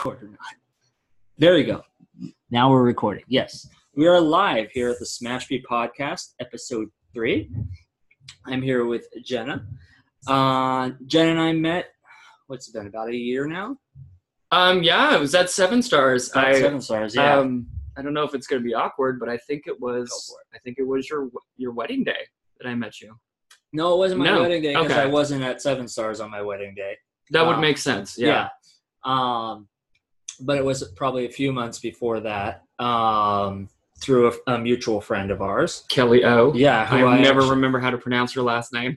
record or not. There we go. Now we're recording. Yes. We are live here at the Smashby Podcast, episode 3. I'm here with Jenna. Jenna and I met, what's it been, about a year now? Yeah, it was at 7 Stars. Seven Stars, yeah. I don't know if it's going to be awkward, but I think it was. I think it was your wedding day that I met you. No, it wasn't my wedding day because okay. I wasn't at 7 Stars on my wedding day. That would make sense. Yeah. But it was probably a few months before that, through a mutual friend of ours, Kelly O. Yeah, who I never remember how to pronounce her last name.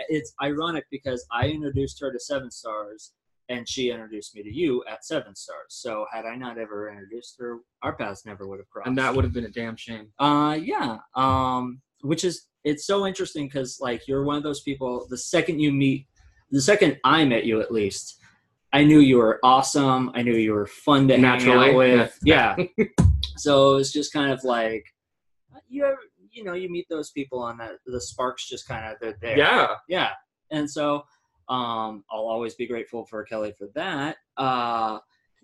It's ironic because I introduced her to 7 Stars, and she introduced me to you at 7 Stars. So had I not ever introduced her, our paths never would have crossed. And that would have been a damn shame. Which is, it's so interesting because, like, you're one of those people, the second I met you at least, I knew you were awesome. I knew you were fun to hang out with. Yeah. So it was just kind of like, you meet those people and the sparks just kind of, they're there. Yeah. Yeah. And so I'll always be grateful for Kelly for that. Well,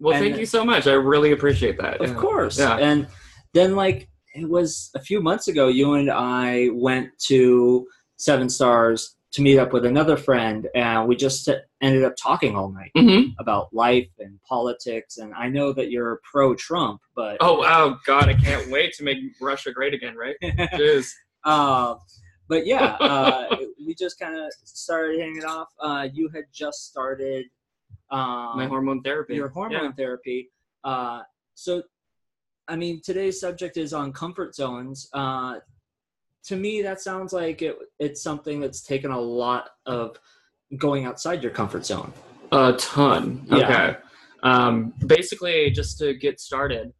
thank you so much. I really appreciate that. Of course. Yeah. And then, like, it was a few months ago, you and I went to 7 Stars to meet up with another friend, and we just ended up talking all night about life and politics. And I know that you're pro-Trump, but oh God, I can't wait to make Russia great again, right? Jeez. But yeah, we just kind of started hanging off. You had just started my hormone therapy. Your hormone therapy. So, I mean, today's subject is on comfort zones. To me, that sounds like it's something that's taken a lot of going outside your comfort zone. A ton. Yeah. Okay. Basically, just to get started,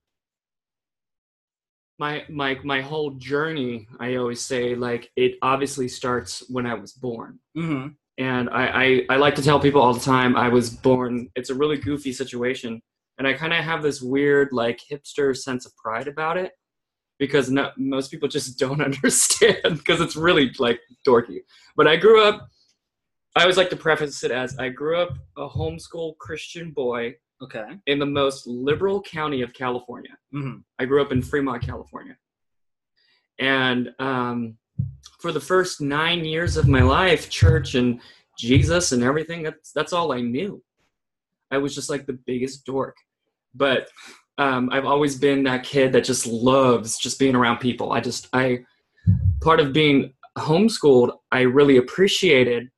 my whole journey, I always say, like, it obviously starts when I was born. Mm-hmm. And I like to tell people all the time, I was born, it's a really goofy situation. And I kind of have this weird, like, hipster sense of pride about it. Because most people just don't understand, because it's really, like, dorky. But I always like to preface it as, I grew up a homeschool Christian boy in the most liberal county of California. Mm-hmm. I grew up in Fremont, California. And for the first 9 years of my life, church and Jesus and everything, that's all I knew. I was just, like, the biggest dork. But I've always been that kid that just loves just being around people. Part of being homeschooled, I really appreciated,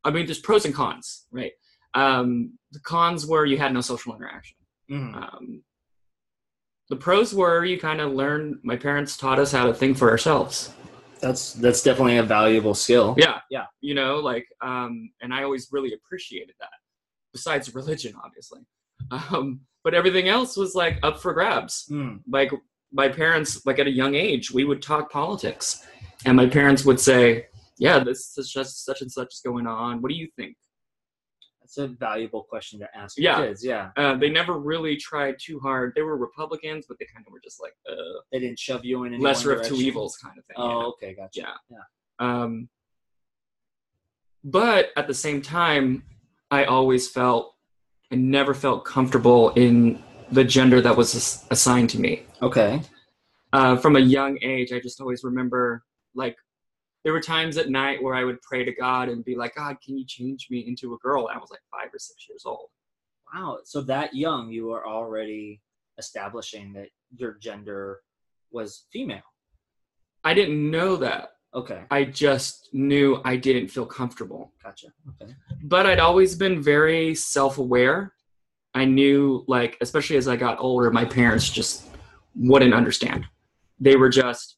I mean, there's pros and cons, right? The cons were you had no social interaction. Mm-hmm. The pros were you kind of learned, my parents taught us how to think for ourselves. That's definitely a valuable skill. Yeah. Yeah. You know, like, and I always really appreciated that, besides religion, obviously. But everything else was, like, up for grabs. Like, my parents, like, at a young age, we would talk politics. And my parents would say, yeah, this is just such and such is going on. What do you think? That's a valuable question to ask your kids, yeah. They never really tried too hard. They were Republicans, but they kind of were just like, they didn't shove you in any lesser one of two direction? evils kind of thing. Oh, okay, gotcha. Yeah. But at the same time, I never felt comfortable in the gender that was assigned to me. Okay. From a young age, I just always remember, like, there were times at night where I would pray to God and be like, God, can you change me into a girl? And I was like 5 or 6 years old. Wow. So that young, you were already establishing that your gender was female. I didn't know that. Okay. I just knew I didn't feel comfortable. Gotcha. Okay. But I'd always been very self-aware. I knew, like, especially as I got older, my parents just wouldn't understand. They were just,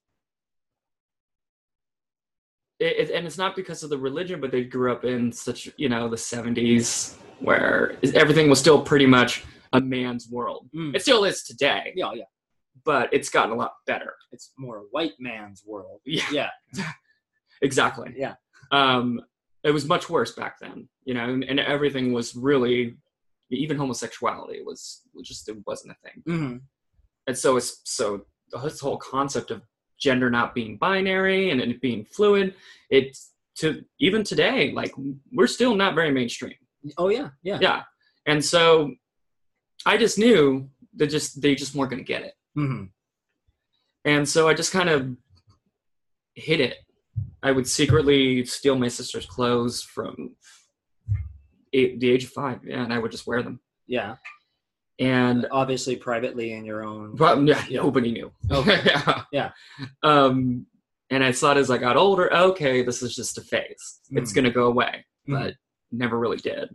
and it's not because of the religion, but they grew up in such, the 70s where everything was still pretty much a man's world. It still is today. Yeah. But it's gotten a lot better. It's more a white man's world. Yeah. Exactly. Yeah. It was much worse back then, and everything was really, even homosexuality it wasn't a thing. Mm-hmm. And so this whole concept of gender not being binary and it being fluid, even today, like, we're still not very mainstream. Oh yeah. Yeah. And so I just knew that they just weren't going to get it. Mm-hmm. And so I just kind of hid it. I would secretly steal my sister's clothes from the age of 5. Yeah. And I would just wear them. Yeah. And obviously privately in your own. Yeah, nobody knew. Okay. Yeah. Yeah. And I thought as I got older, okay, this is just a phase. It's going to go away, but never really did.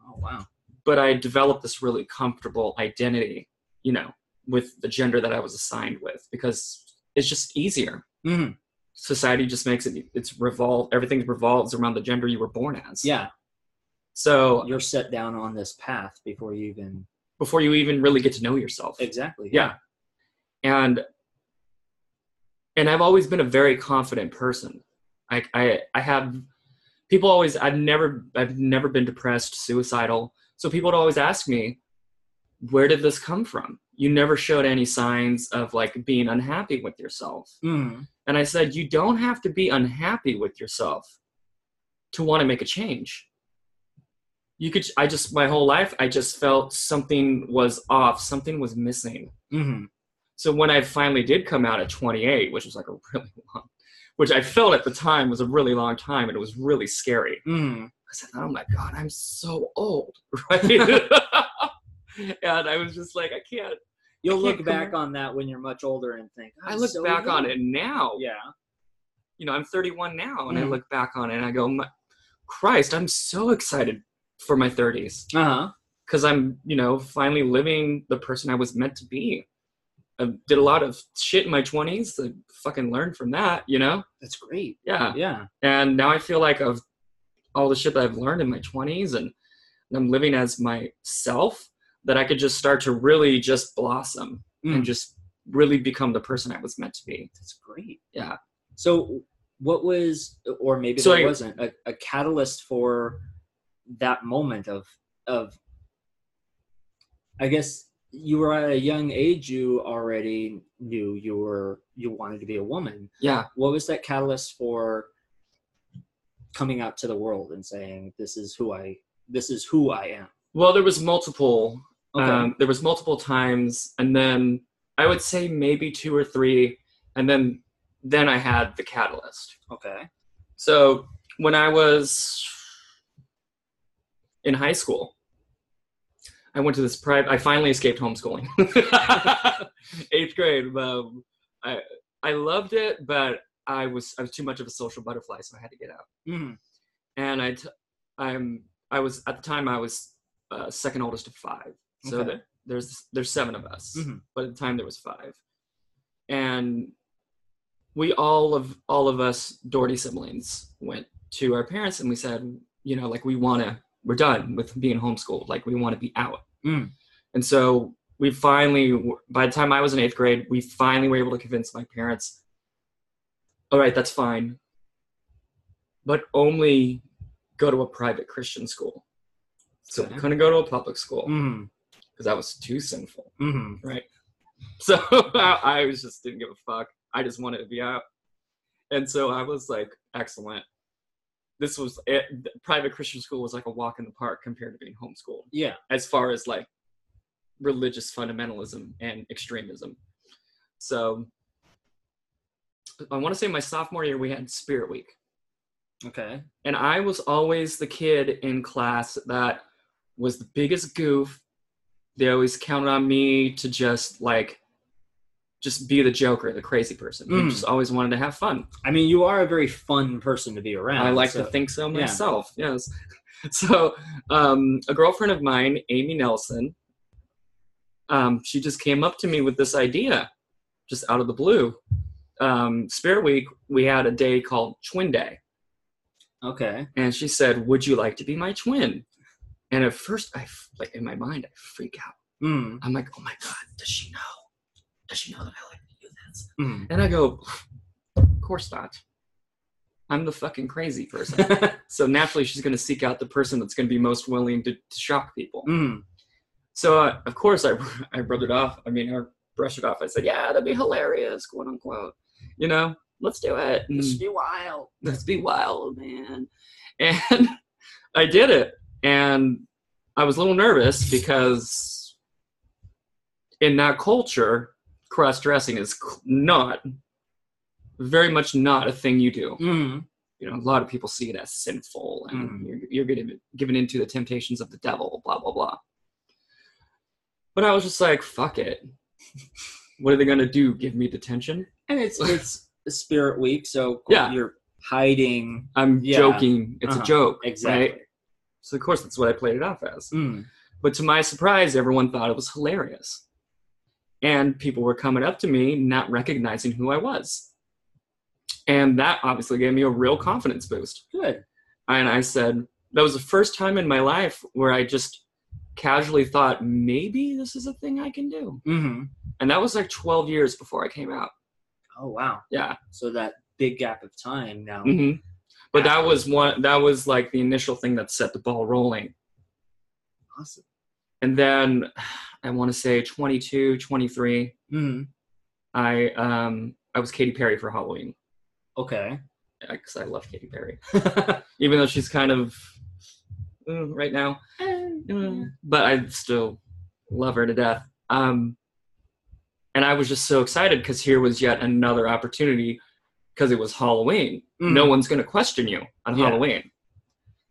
Oh, wow. But I developed this really comfortable identity, with the gender that I was assigned with, because it's just easier. Mm-hmm. Society just makes everything revolves around the gender you were born as. Yeah. So you're set down on this path before you even really get to know yourself. Exactly. Yeah. And I've always been a very confident person. I have people always, I've never been depressed, suicidal. So people would always ask me, where did this come from? You never showed any signs of like being unhappy with yourself. Mm-hmm. And I said, you don't have to be unhappy with yourself to want to make a change. My whole life, I just felt something was off, something was missing. Mm-hmm. So when I finally did come out at 28, which was like a really long, which I felt at the time was a really long time, and it was really scary. Mm-hmm. I said, oh my God, I'm so old, right? And I was just like, I can't. You'll look back on that when you're much older and think, I look back on it now. Yeah. I'm 31 now, and I look back on it and I go, Christ, I'm so excited for my 30s. Uh-huh. Because I'm, finally living the person I was meant to be. I did a lot of shit in my 20s to fucking learn from that, That's great. Yeah. Yeah. And now I feel like of all the shit that I've learned in my 20s and I'm living as myself, that I could just start to really just blossom and just really become the person I was meant to be. That's great. Yeah. So what was, or maybe wasn't, a catalyst for that moment of, I guess you were at a young age, you already knew you wanted to be a woman. Yeah. What was that catalyst for coming out to the world and saying, this is who I am? Well, there was multiple, okay. There was multiple times, and then I would say maybe 2 or 3. And then I had the catalyst. Okay. So when I was in high school, I went to this I finally escaped homeschooling. 8th grade. I loved it, but I was too much of a social butterfly, so I had to get out. Mm-hmm. And I was at the time I was second oldest of 5. So okay. there's 7 of us, but at the time there was 5, and we all of us Daugherty siblings went to our parents and we said, like we're done with being homeschooled, like we want to be out. And so we finally, by the time I was in 8th grade, we finally were able to convince my parents, all right, that's fine, but only go to a private Christian school. So we couldn't go to a public school because that was too sinful, right? So I just didn't give a fuck. I just wanted to be out. And so I was like, excellent. This was it. Private Christian school was like a walk in the park compared to being homeschooled. Yeah. As far as like religious fundamentalism and extremism. So I want to say my sophomore year, we had Spirit Week. Okay. And I was always the kid in class that was the biggest goof. They always counted on me to just be the joker, the crazy person. I just always wanted to have fun. I mean, you are a very fun person to be around. I like to think so myself, yes. So a girlfriend of mine, Amy Nelson, she just came up to me with this idea, just out of the blue. Spirit Week, we had a day called Twin Day. Okay. And she said, would you like to be my twin? And at first, in my mind, I freak out. I'm like, oh my God, does she know? Does she know that I like to do this? And I go, of course not. I'm the fucking crazy person. So naturally, she's going to seek out the person that's going to be most willing to shock people. So, of course, I wrote it off. I brushed it off. I said, yeah, that'd be hilarious, quote unquote. Let's do it. Let's be wild. Let's be wild, man. And I did it. And I was a little nervous because in that culture, cross-dressing is very much not a thing you do. Mm-hmm. You know, a lot of people see it as sinful, and you're getting given into the temptations of the devil, blah, blah, blah. But I was just like, fuck it. What are they going to do? Give me detention? And it's a Spirit Week, so you're hiding. I'm joking. It's a joke. Exactly. Right? So, of course, that's what I played it off as. But to my surprise, everyone thought it was hilarious. And people were coming up to me, not recognizing who I was. And that obviously gave me a real confidence boost. Good. And I said, that was the first time in my life where I just casually thought, maybe this is a thing I can do. Mm-hmm. And that was like 12 years before I came out. Oh, wow. Yeah. So that big gap of time now. Mm-hmm. But that was like the initial thing that set the ball rolling. Awesome. And then I want to say 22, 23, I was Katy Perry for Halloween. Okay. Yeah, because I love Katy Perry. Even though she's kind of right now. But I still love her to death. And I was just so excited because here was yet another opportunity because it was Halloween. No one's going to question you on Halloween.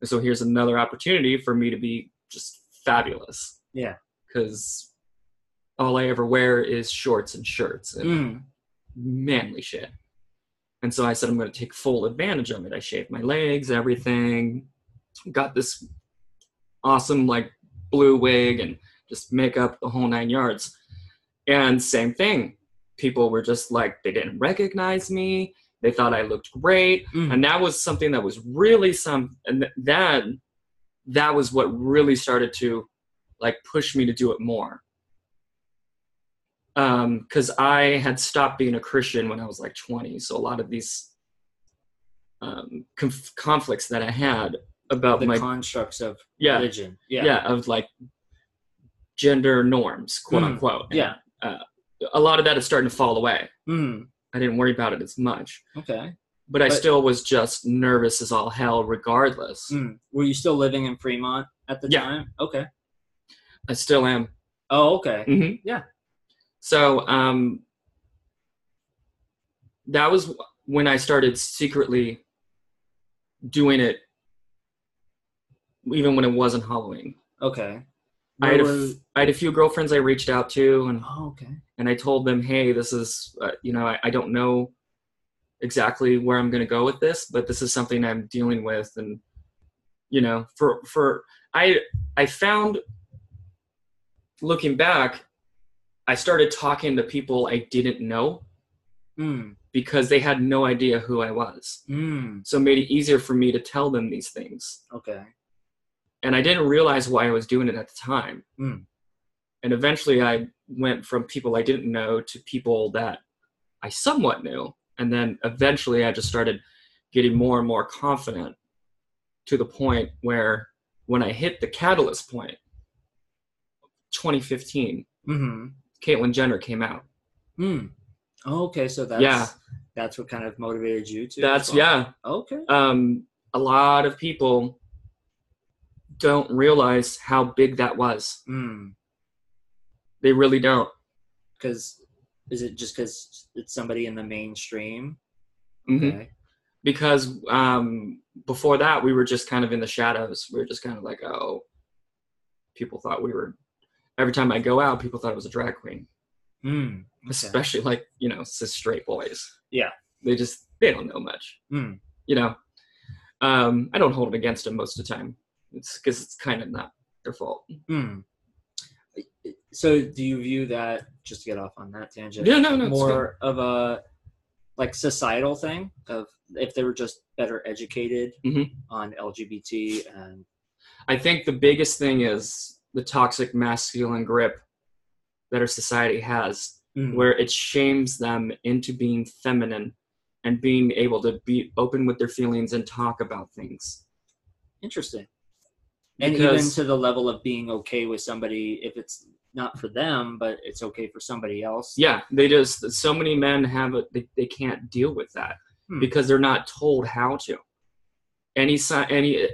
And so here's another opportunity for me to be just fabulous. Yeah. Because all I ever wear is shorts and shirts and manly shit. And so I said, I'm going to take full advantage of it. I shaved my legs, everything. Got this awesome, like, blue wig and just makeup, the whole 9 yards. And same thing. People were just like, they didn't recognize me. They thought I looked great. And that was something that was really and that was what really started to, like, push me to do it more. Because I had stopped being a Christian when I was like 20. So a lot of these conflicts that I had about the constructs of religion. Of like gender norms, quote unquote. Yeah. A lot of that is starting to fall away. I didn't worry about it as much. Okay. But I still was just nervous as all hell regardless. Were you still living in Fremont at the time? Okay. I still am. Oh, okay. Yeah. So that was when I started secretly doing it, even when it wasn't Halloween. Okay. I had a few girlfriends I reached out to, and and I told them, hey, this is, I don't know exactly where I'm going to go with this, but this is something I'm dealing with. And, I found, looking back, I started talking to people I didn't know because they had no idea who I was. So it made it easier for me to tell them these things. Okay. And I didn't realize why I was doing it at the time. And eventually I went from people I didn't know to people that I somewhat knew. And then eventually I just started getting more and more confident to the point where when I hit the catalyst point, 2015, Caitlyn Jenner came out. Okay, so that's what kind of motivated you to. Okay. A lot of people don't realize how big that was. They really don't. Is it just because it's somebody in the mainstream? Okay. Because before that, we were just kind of in the shadows. We were just kind of like, people thought we were. Every time I go out, people thought I was a drag queen. Okay. Especially like, cis straight boys. Yeah. They don't know much. I don't hold it against them most of the time. It's because it's kind of not their fault. So do you view that, just to get off on that tangent, more of a like societal thing of if they were just better educated on LGBT? And I think the biggest thing is the toxic masculine grip that our society has, where it shames them into being feminine and being able to be open with their feelings and talk about things. Interesting. And even to the level of being okay with somebody, if it's not for them, but it's okay for somebody else. Yeah, so many men have it, they can't deal with that because they're not told how to.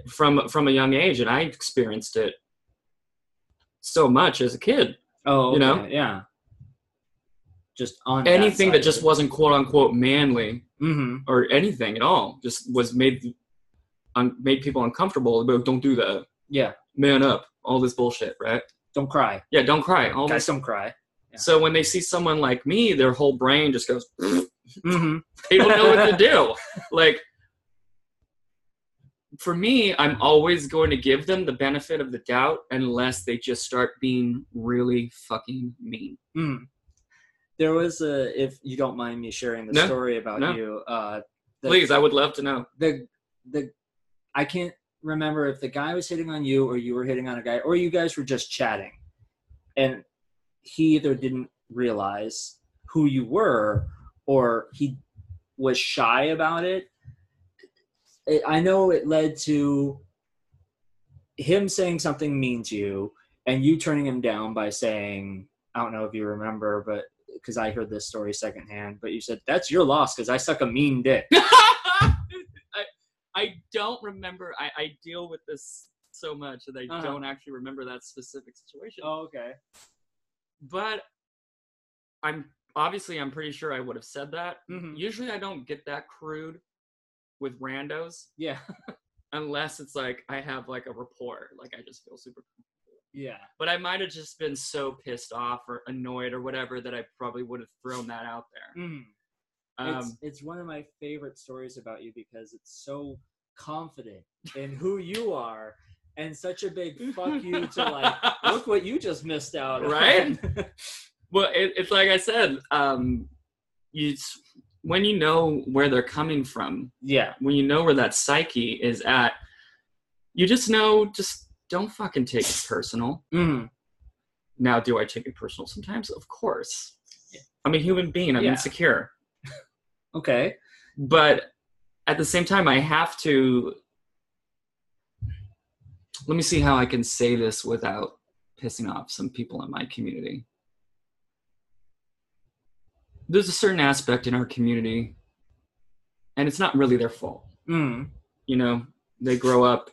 From a young age, and I experienced it so much as a kid. Oh, okay. You know? Yeah. Just on anything that just wasn't quote unquote manly or anything at all just was made people uncomfortable. But don't do that. Yeah. Man up. All this bullshit, right? Don't cry. Yeah, don't cry. Guys, don't cry. Yeah. So when they see someone like me, their whole brain just goes, they don't know what to do. Like, for me, I'm always going to give them the benefit of the doubt unless they just start being really fucking mean. There was if you don't mind me sharing the story about you. Please, I would love to know. I can't remember if the guy was hitting on you or you were hitting on a guy or you guys were just chatting. And he either didn't realize who you were or he was shy about it. I know it led to him saying something mean to you and you turning him down by saying, I don't know if you remember, but because I heard this story secondhand, but you said, that's your loss because I suck a mean dick. I don't remember. I deal with this so much that I don't actually remember that specific situation. Oh, okay. But I'm pretty sure I would have said that. Usually I don't get that crude with randos. Yeah. Unless it's like I have like a rapport. Like I just feel super comfortable. Yeah. But I might have just been so pissed off or annoyed or whatever that I probably would have thrown that out there. It's one of my favorite stories about you because it's so confident in who you are and such a big fuck you to like, look what you just missed out on. Right? Well, it's like I said, when you know where they're coming from, when you know where that psyche is at, you just know, just don't fucking take it personal. Now, do I take it personal sometimes? Of course. Yeah. I'm a human being. I'm insecure. Okay. But at the same time, I have to... Let me see how I can say this without pissing off some people in my community. There's a certain aspect in our community, and it's not really their fault. You know, they grow up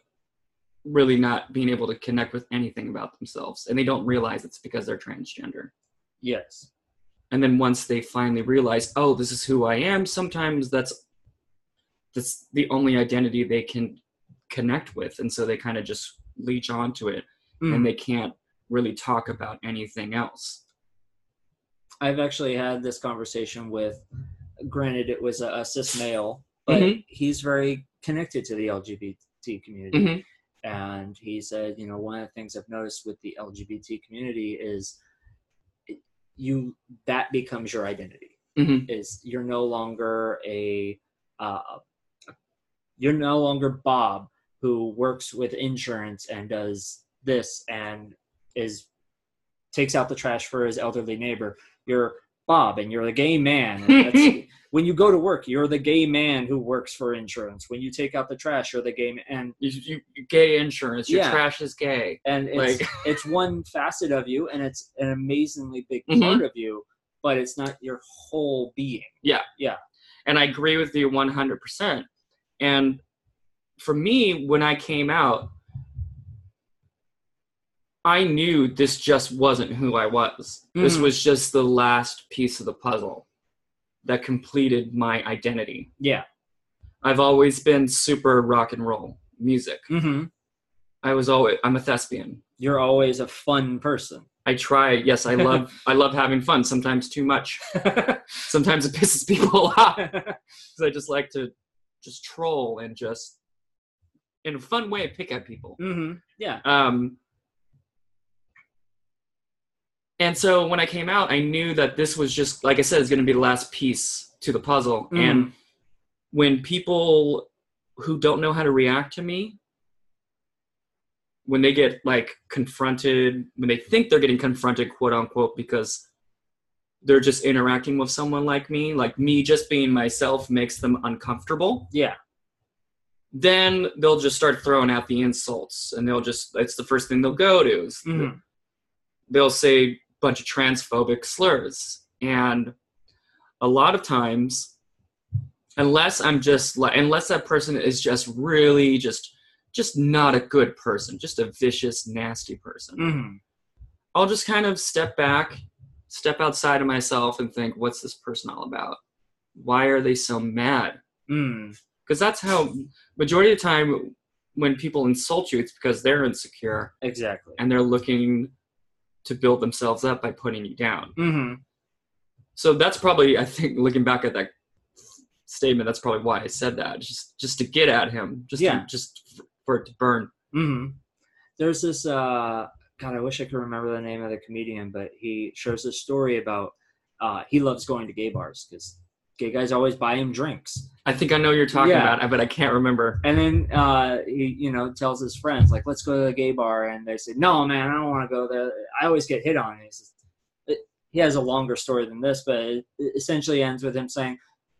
really not being able to connect with anything about themselves, and they don't realize it's because they're transgender. Yes. And then once they finally realize, oh, this is who I am, sometimes that's the only identity they can connect with. And so they kind of just leech onto it and they can't really talk about anything else. I've actually had this conversation with, granted it was a cis male, but he's very connected to the LGBT community. And he said, you know, one of the things I've noticed with the LGBT community is that becomes your identity. Is you're no longer you're no longer Bob who works with insurance and does this and takes out the trash for his elderly neighbor. You're Bob and you're the gay man. When you go to work, you're the gay man who works for insurance. When you take out the trash, you're the gay man. And you gay insurance, your trash is gay. And it's one facet of you, and it's an amazingly big part of you, but it's not your whole being. Yeah. Yeah. And I agree with you 100%. And for me, when I came out, I knew this just wasn't who I was. This was just the last piece of the puzzle that completed my identity. Yeah. I've always been super rock and roll music. I'm a thespian. You're always a fun person. I try. Yes, I love having fun. Sometimes too much. Sometimes it pisses people off. Because I just like to just troll and just, in a fun way, pick at people. Yeah. And so when I came out, I knew that this was just, like I said, it's going to be the last piece to the puzzle. And when people who don't know how to react to me, when they get like confronted, when they think they're getting confronted, quote unquote, because they're just interacting with someone like me just being myself makes them uncomfortable. Yeah. Then they'll just start throwing out the insults, and it's the first thing they'll go to. They'll say bunch of transphobic slurs. And a lot of times, unless that person is just really just not a good person, just a vicious, nasty person, I'll just kind of step back, step outside of myself and think, what's this person all about? Why are they so mad? Because that's how majority of the time when people insult you, it's because they're insecure. Exactly. And they're looking to build themselves up by putting you down. Mm-hmm. So that's probably, I think, looking back at that statement, that's probably why I said that. Just to get at him. Just for it to burn. Mm-hmm. There's this, God, I wish I could remember the name of the comedian, but he shares this story about he loves going to gay bars because gay guys always buy him drinks. I think I know what you're talking about, but I can't remember. And then he, tells his friends, like, let's go to the gay bar. And they say, no, man, I don't want to go there. I always get hit on. He has a longer story than this, but it essentially ends with him saying,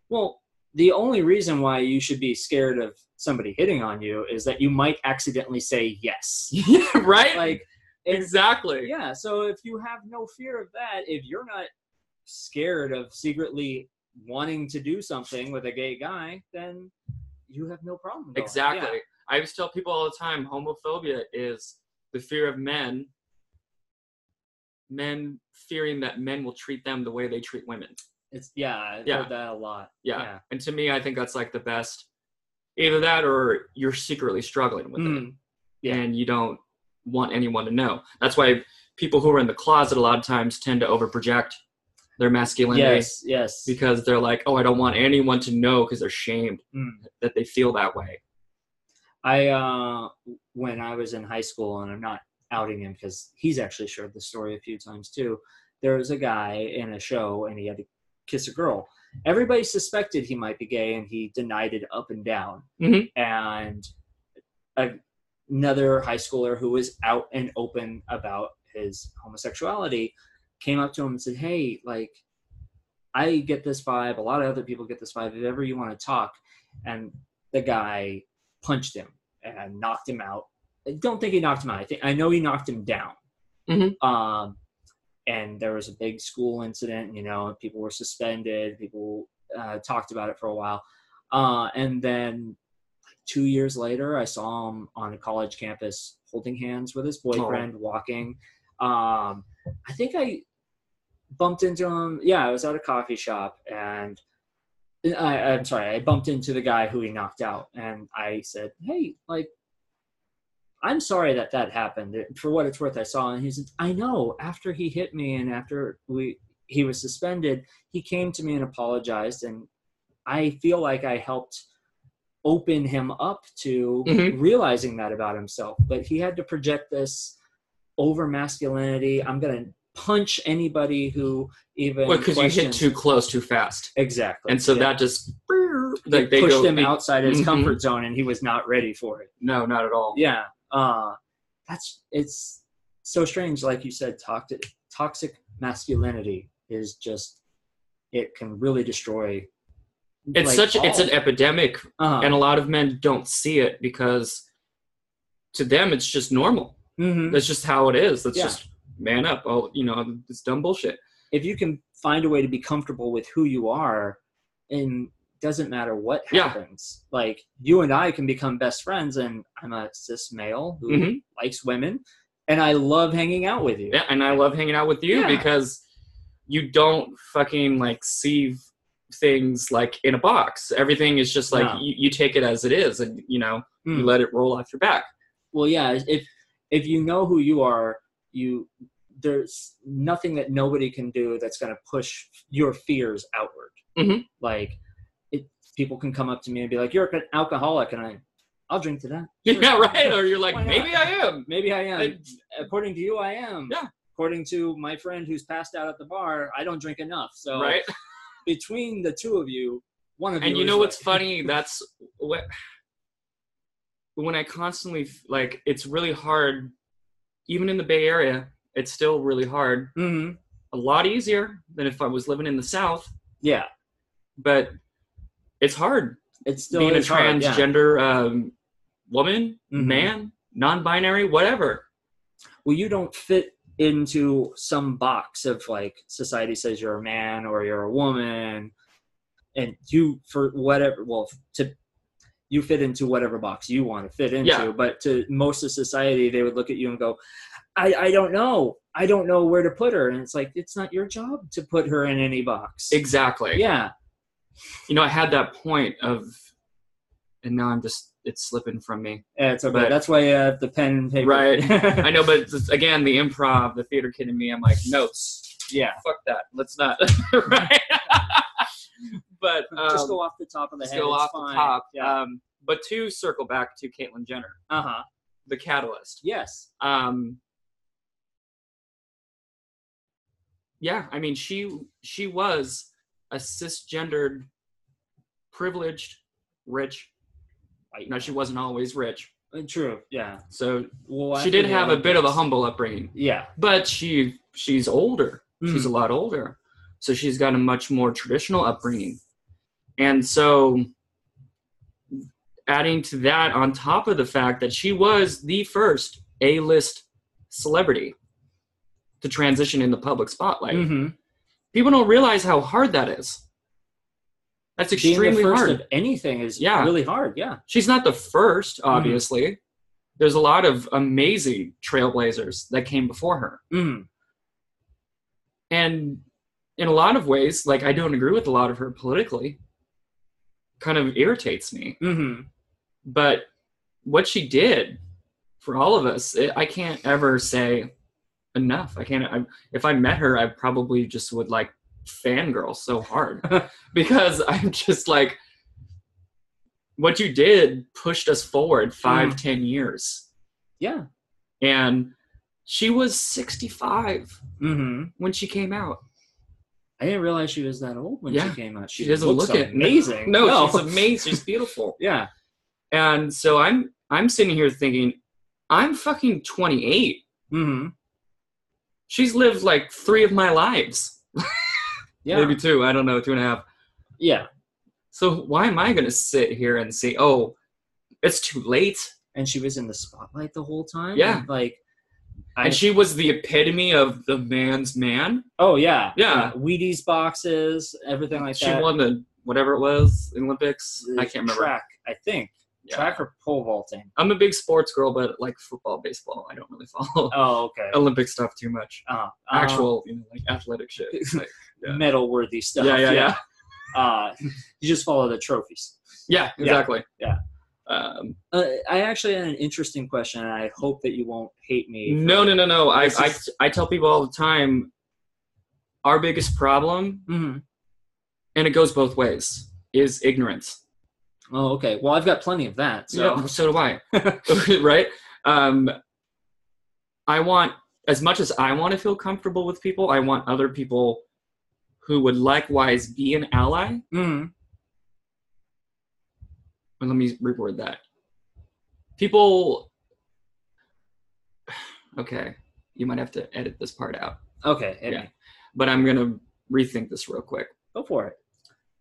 well, the only reason why you should be scared of somebody hitting on you is that you might accidentally say yes. Yeah, right? Like, exactly. Yeah. So if you have no fear of that, if you're not scared of secretly wanting to do something with a gay guy, then you have no problem going. Exactly. Yeah. I always tell people all the time, homophobia is the fear of men fearing that men will treat them the way they treat women. I've heard that a lot. Yeah. And to me, I think that's like the best. Either that or you're secretly struggling with it. Yeah. And you don't want anyone to know. That's why people who are in the closet a lot of times tend to overproject their masculinity. Yes. Because they're like, oh, I don't want anyone to know because they're shamed that they feel that way. When I was in high school, and I'm not outing him because he's actually shared the story a few times too, there was a guy in a show and he had to kiss a girl. Everybody suspected he might be gay and he denied it up and down. Mm-hmm. And another high schooler who was out and open about his homosexuality came up to him and said, hey, like, I get this vibe, a lot of other people get this vibe, if ever you want to talk. And the guy punched him and knocked him out. I don't think he knocked him out. I know he knocked him down. Mm-hmm. And there was a big school incident, people were suspended. People talked about it for a while. And then 2 years later, I saw him on a college campus holding hands with his boyfriend, walking. I think I bumped into him. Yeah, I was at a coffee shop, and I bumped into the guy who he knocked out, and I said, hey, like, I'm sorry that happened. For what it's worth, I saw him, and he said, I know, after he hit me and after he was suspended, he came to me and apologized, and I feel like I helped open him up to realizing that about himself. But he had to project this over masculinity. I'm going to punch anybody who even because you hit too close too fast. Exactly. And so that just they pushed him outside his comfort zone, and he was not ready for it. No, not at all. Yeah. It's so strange. Like you said, toxic masculinity is just, it can really destroy. It's an epidemic, and a lot of men don't see it because to them it's just normal. Mm-hmm. That's just how it is. That's just man up. Oh, it's dumb bullshit. If you can find a way to be comfortable with who you are, and doesn't matter what happens. Like, you and I can become best friends, and I'm a cis male who likes women, and I love hanging out with you. Yeah, and I love hanging out with you because you don't fucking like see things like in a box. Everything is just like you take it as it is, and you let it roll off your back. Well, yeah, if you know who you are, there's nothing that nobody can do that's going to push your fears outward. Mm-hmm. Like, people can come up to me and be like, you're an alcoholic, and I'll drink to that. Sure. Yeah, right. Or you're like, maybe I am. Maybe I am. According to you, I am. Yeah. According to my friend who's passed out at the bar, I don't drink enough. So right. Between the two of you, one of you. And you know what's funny? That's when I constantly, like, it's really hard, even in the Bay Area, it's still really hard. Mm-hmm. A lot easier than if I was living in the South. Yeah. But it's hard. It's still being a transgender woman, man, non-binary, whatever. Well, you don't fit into some box of like society says you're a man or you're a woman, and you fit into whatever box you want to fit into. Yeah. But to most of society, they would look at you and go, I don't know. I don't know where to put her. And it's like, it's not your job to put her in any box. Exactly. Yeah. You know, I had that point of, and now it's slipping from me. Yeah, it's okay. But that's why you have the pen and paper. Right. I know, but again, the improv, the theater kid in me, I'm like, notes. Yeah. Fuck that. Let's not. Right. But just go off the top of the head. Go off the top. Yeah. But to circle back to Caitlyn Jenner. The catalyst. Yes. Yeah, I mean, she was a cisgendered, privileged, rich. No, she wasn't always rich. True. Yeah. So she did have a bit of a humble upbringing. Yeah. But she's older. She's a lot older. So she's got a much more traditional upbringing. And so adding to that on top of the fact that she was the first A-list celebrity to transition in the public spotlight. People don't realize how hard that is. That's extremely hard. Being the first of anything is really hard, yeah. She's not the first, obviously. There's a lot of amazing trailblazers that came before her. And in a lot of ways, like, I don't agree with a lot of her politically. Kind of irritates me. But what she did for all of us, I can't ever say enough. If I met her, I probably just would like fangirl so hard because I'm just like, what you did pushed us forward 5-10 years. Yeah. And she was 65 when she came out. I didn't realize she was that old when she came out. She doesn't look amazing. No, she's amazing. She's beautiful. Yeah. And so I'm sitting here thinking, I'm fucking 28. She's lived like 3 of my lives. Yeah. Maybe 2. I don't know, 2.5. Yeah. So why am I going to sit here and say, oh, it's too late? And she was in the spotlight the whole time? Yeah. And she was the epitome of the man's man. Oh, yeah. Yeah. Wheaties boxes, everything like that. She won the, whatever it was, Olympics. I can't remember. Track, I think. Yeah. Track or pole vaulting. I'm a big sports girl, but like football, baseball, I don't really follow. Oh, okay. Olympic stuff too much. Actual, like athletic shit. Like, medal-worthy stuff. Yeah. You just follow the trophies. Yeah, exactly. Yeah. I actually had an interesting question, and I hope that you won't hate me. No. I tell people all the time, our biggest problem, and it goes both ways, is ignorance. Oh, okay. Well, I've got plenty of that. So, so do I. Right? I want, as much as I want to feel comfortable with people, I want other people who would likewise be an ally. And let me reword that. People, okay, you might have to edit this part out. Okay. Edit. But I'm going to rethink this real quick. Go for it.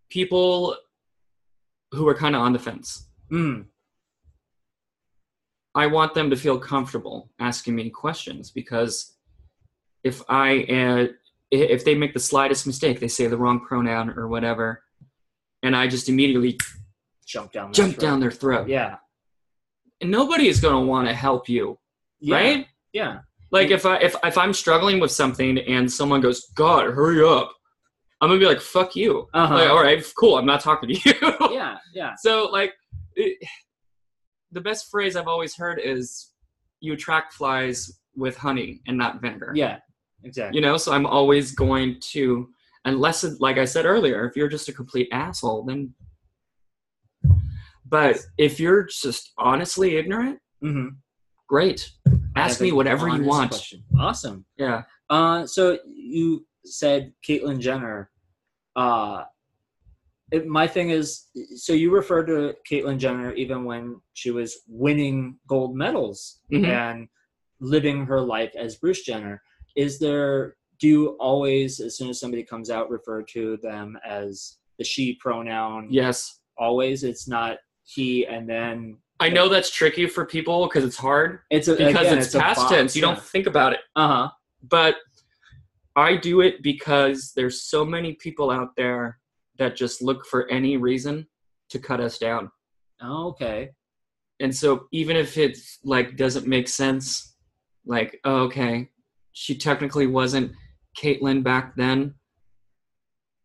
People who are kind of on the fence. I want them to feel comfortable asking me questions, because if they make the slightest mistake, they say the wrong pronoun or whatever, and I just immediately jump down their throat. Yeah. And nobody is going to want to help you, right? Yeah. Like if I'm struggling with something and someone goes, God, hurry up, I'm gonna be like, fuck you. Like, all right, cool, I'm not talking to you. Yeah. So like, the best phrase I've always heard is, you attract flies with honey and not vinegar. Yeah, exactly. You know, so I'm always going to, unless, like I said earlier, if you're just a complete asshole, then. But if you're just honestly ignorant, great. Ask me whatever you want. Question. Awesome. Yeah. So you said Caitlyn Jenner. My thing is, so you refer to Caitlyn Jenner even when she was winning gold medals and living her life as Bruce Jenner. Do you always, as soon as somebody comes out, refer to them as the she pronoun? Yes. Always? It's not he and then... I know that's tricky for people because it's hard. It's past tense. You don't think about it. But I do it because there's so many people out there that just look for any reason to cut us down. Oh, okay. And so even if it's like doesn't make sense, like, oh, okay, she technically wasn't Caitlyn back then.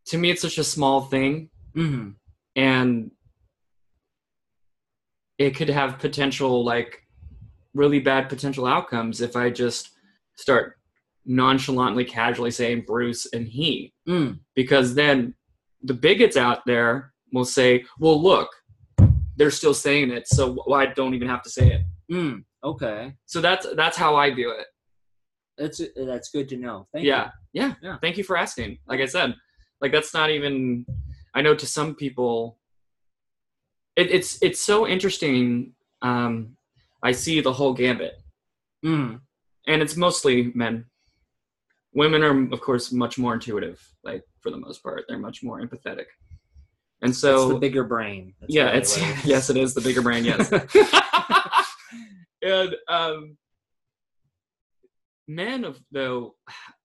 To me, it's such a small thing. Mm-hmm. And it could have potential, like, really bad potential outcomes if I just start nonchalantly, casually saying Bruce and he. Because then the bigots out there will say, well, look, they're still saying it, so why don't even have to say it? Okay. So that's how I view it. That's good to know. Thank you. Yeah. Thank you for asking. Like I said, like, that's not even, I know to some people, it's so interesting. I see the whole gambit. And it's mostly men. Women are, of course, much more intuitive, like, for the most part. They're much more empathetic. And so... It's the bigger brain. That's yes, it is the bigger brain, yes. And men, though,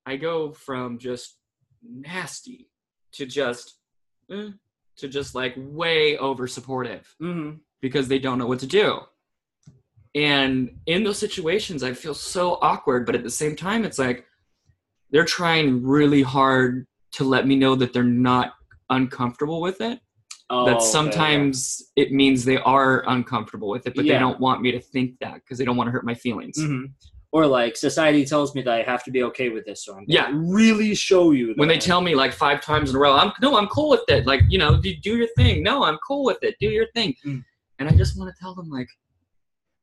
I go from just nasty to just like way over supportive because they don't know what to do. And in those situations, I feel so awkward, but at the same time, it's like they're trying really hard to let me know that they're not uncomfortable with it. That sometimes it means they are uncomfortable with it, but they don't want me to think that because they don't want to hurt my feelings. Or like, society tells me that I have to be okay with this, so I'm going to really show you that. When they tell me like 5 times in a row, I'm cool with it. Like, you know, do your thing. No, I'm cool with it. Do your thing. And I just want to tell them, like,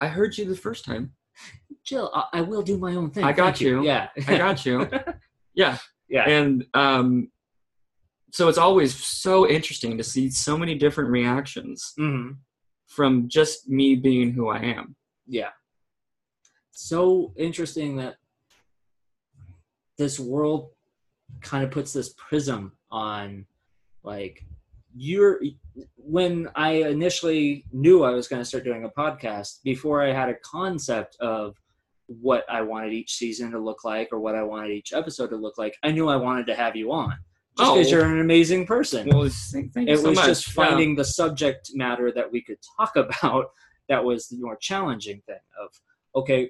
I heard you the first time. Jill, I will do my own thing. I got you. Yeah. I got you. Yeah. And so it's always so interesting to see so many different reactions from just me being who I am. Yeah. So interesting that this world kind of puts this prism on, like, when I initially knew I was going to start doing a podcast, before I had a concept of what I wanted each season to look like or what I wanted each episode to look like, I knew I wanted to have you on. Just because you're an amazing person. Well, thank you so much. It was just finding the subject matter that we could talk about that was the more challenging thing of, okay,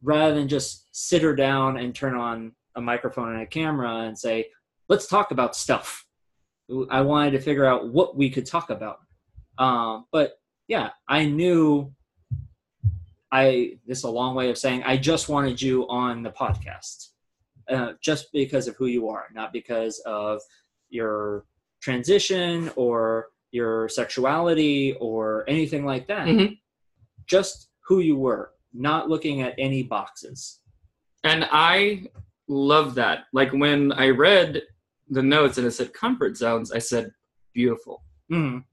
rather than just sit her down and turn on a microphone and a camera and say, let's talk about stuff. I wanted to figure out what we could talk about. But yeah, I knew this is a long way of saying I just wanted you on the podcast. Just because of who you are, not because of your transition or your sexuality or anything like that. Just who you were, not looking at any boxes. And I love that. Like, when I read the notes and it said comfort zones, I said, beautiful.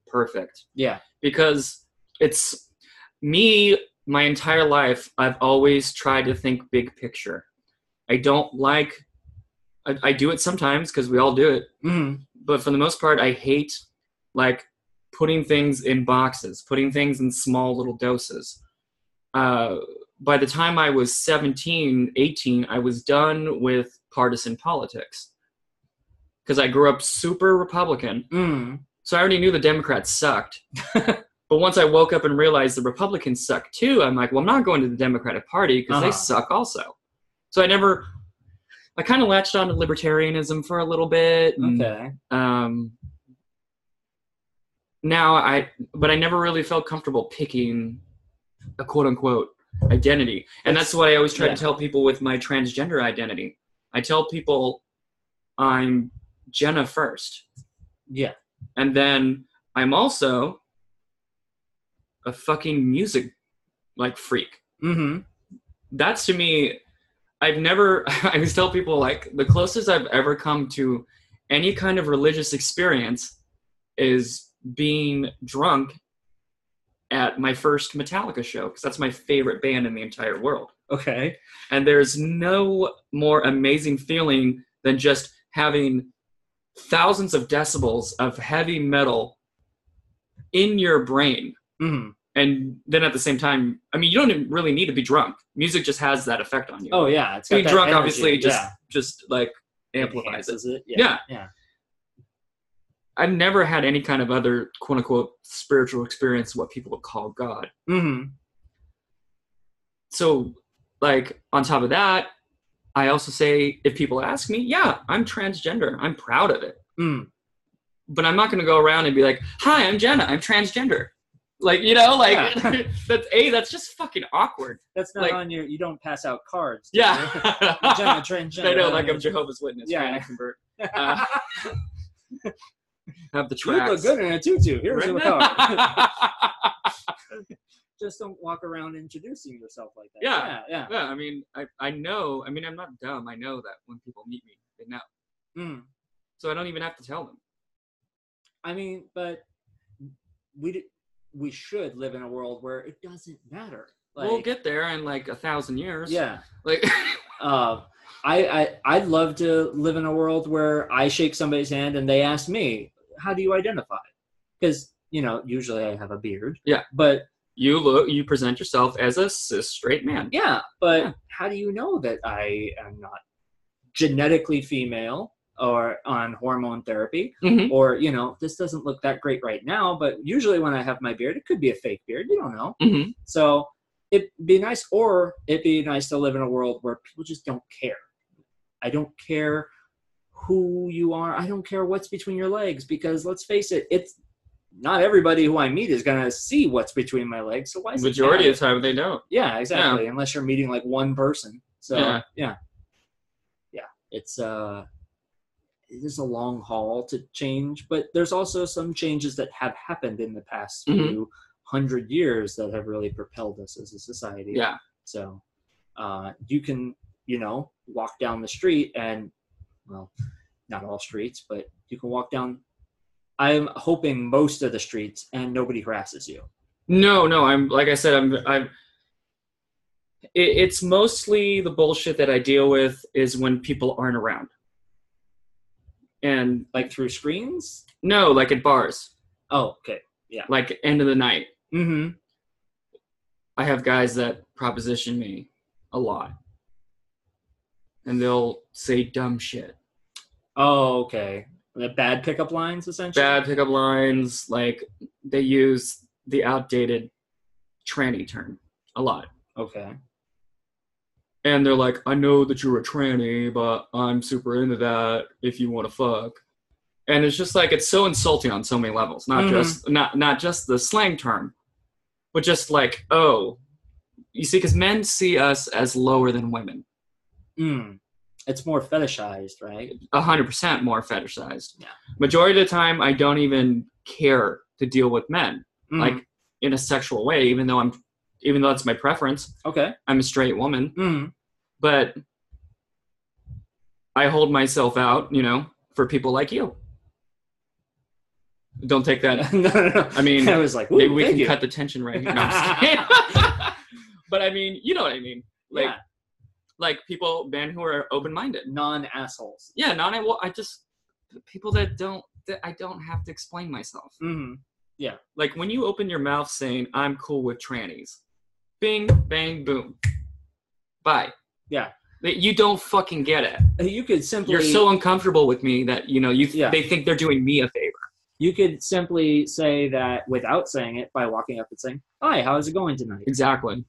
Perfect. Yeah. Because it's me, my entire life, I've always tried to think big picture. I don't like, I do it sometimes because we all do it. But for the most part, I hate, like, putting things in boxes, putting things in small little doses. By the time I was 17, 18, I was done with partisan politics because I grew up super Republican. So I already knew the Democrats sucked. But once I woke up and realized the Republicans suck too, I'm like, well, I'm not going to the Democratic Party because they suck also. So I kind of latched on to libertarianism for a little bit. Okay. But I never really felt comfortable picking a quote unquote identity. And that's what I always try to tell people with my transgender identity. I tell people I'm Jenna first. Yeah. And then I'm also a fucking music, like, freak. That's, to me, I always tell people, like, the closest I've ever come to any kind of religious experience is being drunk at my first Metallica show, because that's my favorite band in the entire world. Okay. And there's no more amazing feeling than just having thousands of decibels of heavy metal in your brain. And then at the same time, I mean, you don't really need to be drunk. Music just has that effect on you. Oh yeah, it's being drunk energy. Obviously just like amplifies it. Yeah. I've never had any kind of other quote unquote spiritual experience, what people would call God. So, like, on top of that, I also say, if people ask me, yeah, I'm transgender. I'm proud of it. But I'm not going to go around and be like, hi, I'm Jenna. I'm transgender. Like, that's just fucking awkward. That's not on your, you don't pass out cards. Yeah. Jenna, transgender. I know, like I'm Jehovah's Witness. Yeah. Trying to convert. Have the tracks. You look good in a tutu. Here's your card. Just don't walk around introducing yourself like that. Yeah. I mean, I know. I mean, I'm not dumb. I know that when people meet me, they know. So I don't even have to tell them. I mean, but we should live in a world where it doesn't matter. Like, we'll get there in like 1,000 years. Yeah. Like, I'd love to live in a world where I shake somebody's hand and they ask me, how do you identify? Because, usually I have a beard. Yeah. But you present yourself as a cis straight man. Yeah. But how do you know that I am not genetically female or on hormone therapy? Or, this doesn't look that great right now, but usually when I have my beard, it could be a fake beard. You don't know. So it'd be nice to live in a world where people just don't care. I don't care who you are. I don't care what's between your legs, because let's face it, it's not everybody who I meet is going to see what's between my legs. So why is majority of the time they don't. Yeah, exactly. Yeah. Unless you're meeting like one person. So yeah. It's it is a long haul to change, but there's also some changes that have happened in the past few 100 years that have really propelled us as a society. Yeah. So you can, walk down the street and, well, not all streets, but you can walk down, I'm hoping, most of the streets, and nobody harasses you. No, I'm, like I said, it's mostly the bullshit that I deal with is when people aren't around. And like through screens? No, like at bars. Oh, okay. Yeah. Like end of the night. I have guys that proposition me a lot. And they'll say dumb shit. Oh, okay. The bad pickup lines, essentially? Bad pickup lines. Like, they use the outdated tranny term a lot. Okay. And they're like, I know that you're a tranny, but I'm super into that if you want to fuck. And it's just like, it's so insulting on so many levels. Not just the slang term, but just like, oh, you see, because men see us as lower than women. It's more fetishized, right? 100% more fetishized. Yeah. Majority of the time, I don't even care to deal with men, like in a sexual way, even though that's my preference. Okay. I'm a straight woman. But I hold myself out, for people like you. Don't take that. No. I mean, I was like, maybe we can cut the tension right here. No, I'm just kidding. But I mean, you know what I mean. Like, like people, men who are open-minded. Non-assholes. Yeah, people that I don't have to explain myself. Yeah. Like when you open your mouth saying, I'm cool with trannies. Bing, bang, boom. Bye. Yeah. You don't fucking get it. You could simply... You're so uncomfortable with me that, they think they're doing me a favor. You could simply say that without saying it by walking up and saying, hi, how's it going tonight? Exactly.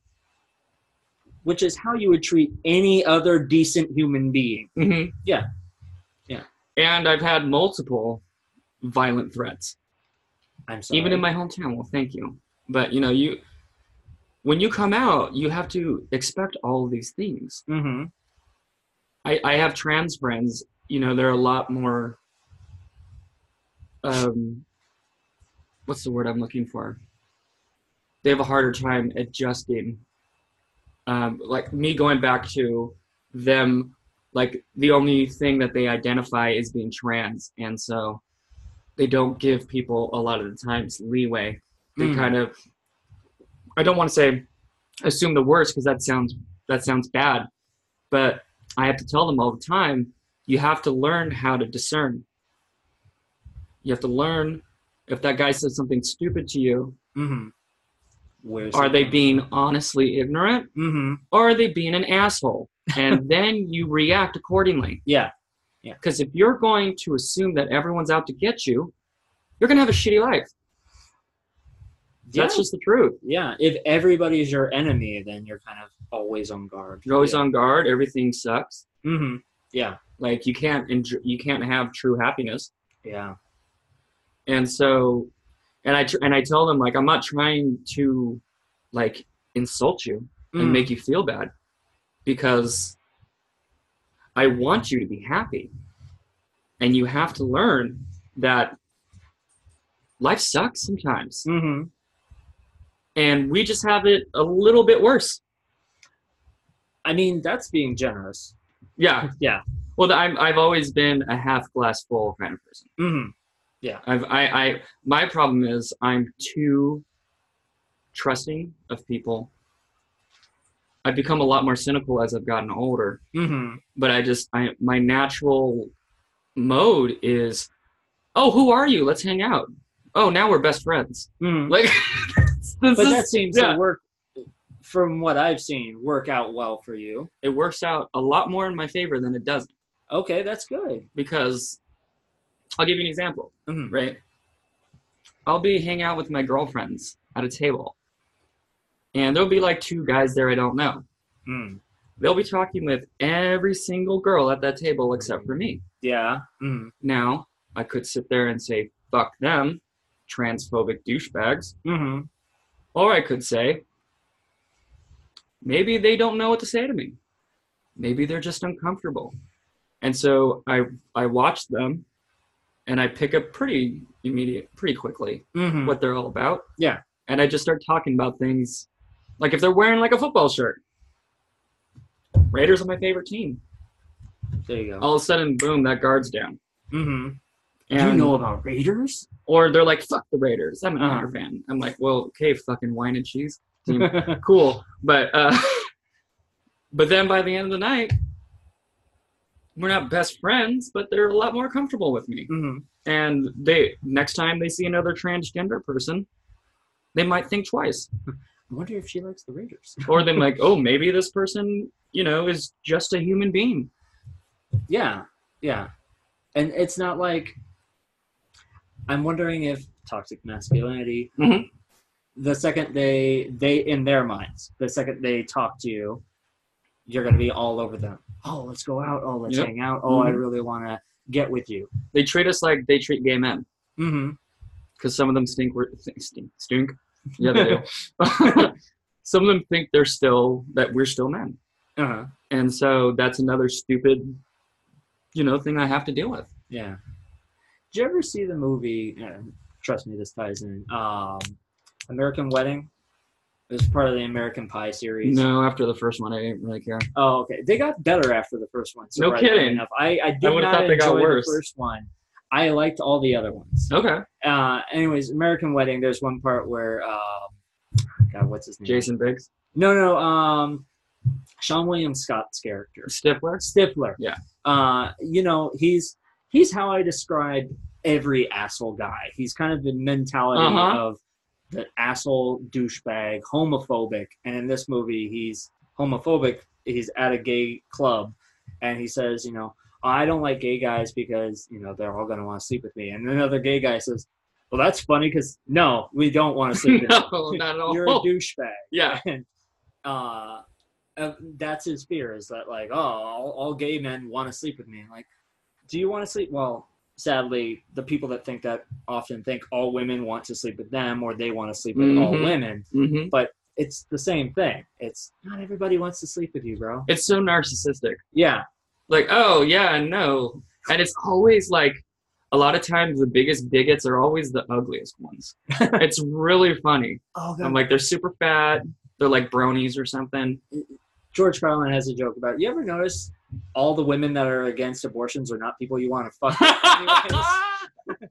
Which is how you would treat any other decent human being. Yeah. And I've had multiple violent threats. I'm sorry. Even in my hometown. Well, thank you. But, when you come out, you have to expect all of these things. I have trans friends, they're a lot more, what's the word I'm looking for? They have a harder time adjusting. Like me going back to them, like the only thing that they identify is being trans. And so they don't give people a lot of the times leeway. They kind of, I don't want to say assume the worst because that sounds bad, but I have to tell them all the time, you have to learn how to discern. You have to learn if that guy says something stupid to you, are they being honestly ignorant? Or are they being an asshole? And then you react accordingly. Yeah. Because if you're going to assume that everyone's out to get you, you're going to have a shitty life. That's just the truth. Yeah. If everybody's your enemy, then you're kind of always on guard. You're always on guard. Everything sucks. Mm-hmm. Yeah. Like you can't have true happiness. Yeah. And so, and I tell them, like, I'm not trying to like insult you and make you feel bad, because I want you to be happy. And you have to learn that life sucks sometimes. Mm-hmm. And we just have it a little bit worse. I mean, that's being generous. Yeah. Yeah. Well, I've always been a half glass full kind of person. Mm-hmm. Yeah. My problem is I'm too trusting of people. I've become a lot more cynical as I've gotten older. Mm-hmm. But my natural mode is, oh, who are you? Let's hang out. Oh, now we're best friends. Mm-hmm. Like, that seems to work, from what I've seen, work out well for you. It works out a lot more in my favor than it doesn't. Okay, that's good. Because I'll give you an example, mm-hmm. right? I'll be hanging out with my girlfriends at a table, and there'll be like 2 guys there I don't know. Mm. They'll be talking with every single girl at that table except for me. Yeah. Mm. Now, I could sit there and say, fuck them, transphobic douchebags. Mm-hmm. Or I could say, maybe they don't know what to say to me. Maybe they're just uncomfortable. And so I watch them, and I pick up pretty quickly mm-hmm. what they're all about. Yeah. And I just start talking about things, like if they're wearing like a football shirt. Raiders are my favorite team. There you go. All of a sudden, boom, that guard's down. Mm-hmm. And, do you know about Raiders? Or they're like, fuck the Raiders. I'm an Raider fan. I'm like, well, okay, fucking wine and cheese team. Cool. But then by the end of the night, we're not best friends, but they're a lot more comfortable with me. Mm-hmm. And next time they see another transgender person, they might think twice. I wonder if she likes the Raiders. Or they're like, oh, maybe this person, is just a human being. Yeah. Yeah. And it's not like, I'm wondering if toxic masculinity, mm-hmm. the second they in their minds, the second they talk to you, you're going to be all over them. Oh, let's go out. Oh, let's hang out. Oh, I really want to get with you. They treat us like they treat gay men. Mm-hmm. Because some of them stink. Yeah, they do. Some of them think we're still men. Uh-huh. And so that's another stupid, thing I have to deal with. Yeah. Did you ever see the movie, trust me, this ties in, American Wedding? It was part of the American Pie series. No, after the first one, I didn't really care. Oh, okay. They got better after the first one. No kidding. Enough. I did not enjoy the first one. I liked all the other ones. Okay. Anyways, American Wedding, there's one part where, God, what's his name? Jason Biggs? No. Sean William Scott's character. Stifler. Yeah. He's how I describe every asshole guy. He's kind of the mentality of the asshole douchebag, homophobic. And in this movie, he's homophobic. He's at a gay club, and he says, I don't like gay guys because, they're all going to want to sleep with me. And another gay guy says, well, that's funny because, no, we don't want to sleep with you. No, not at all. You're a douchebag. Yeah. And that's his fear, is that, like, all gay men want to sleep with me. Like, do you want to sleep? Well, sadly, the people that think that often think all women want to sleep with them, or they want to sleep with all women. Mm-hmm. But it's the same thing. It's not everybody wants to sleep with you, bro. It's so narcissistic. Yeah. Like, oh, yeah, no. And it's always like, a lot of times the biggest bigots are always the ugliest ones. It's really funny. Oh, God. I'm like, they're super fat. They're like bronies or something. George Carlin has a joke about it. You ever notice all the women that are against abortions are not people you want to fuck anyways?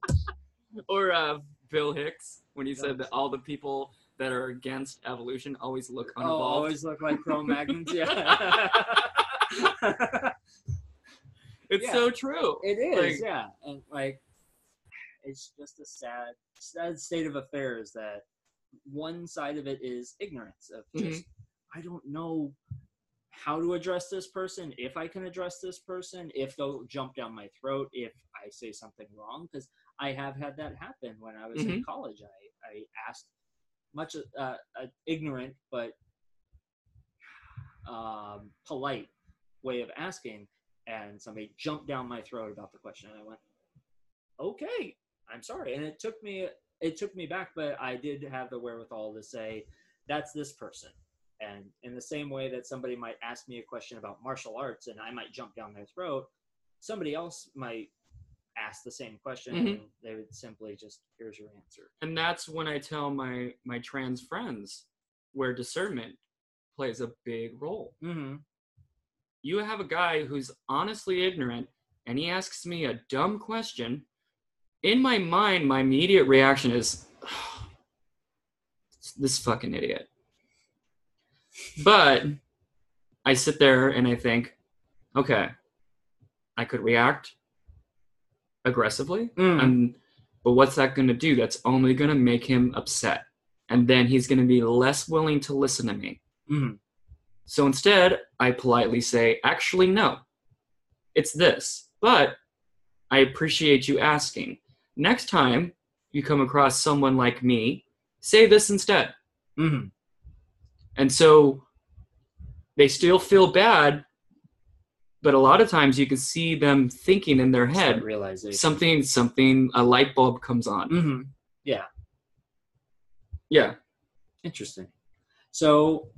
Or Bill Hicks, when he said that all the people that are against evolution always look unevolved. Always look like Cro-Magnons, yeah. It's so true. It is, yeah. And, like, it's just a sad state of affairs that one side of it is ignorance of just, I don't know how to address this person, if I can address this person, if they'll jump down my throat if I say something wrong, because I have had that happen when I was in college. I asked much ignorant but polite way of asking, and somebody jumped down my throat about the question. And I went, okay, I'm sorry. And it took me back, but I did have the wherewithal to say, that's this person. And in the same way that somebody might ask me a question about martial arts and I might jump down their throat, somebody else might ask the same question and they would simply just, here's your answer. And that's when I tell my trans friends where discernment plays a big role. You have a guy who's honestly ignorant and he asks me a dumb question. In my mind, my immediate reaction is, oh, this fucking idiot. But I sit there and I think, okay, I could react aggressively, but what's that going to do? That's only going to make him upset. And then he's going to be less willing to listen to me. So instead, I politely say, actually, no, it's this, but I appreciate you asking. Next time you come across someone like me, say this instead. And so they still feel bad, but a lot of times you can see them thinking in their head, something, a light bulb comes on. Yeah. Interesting. So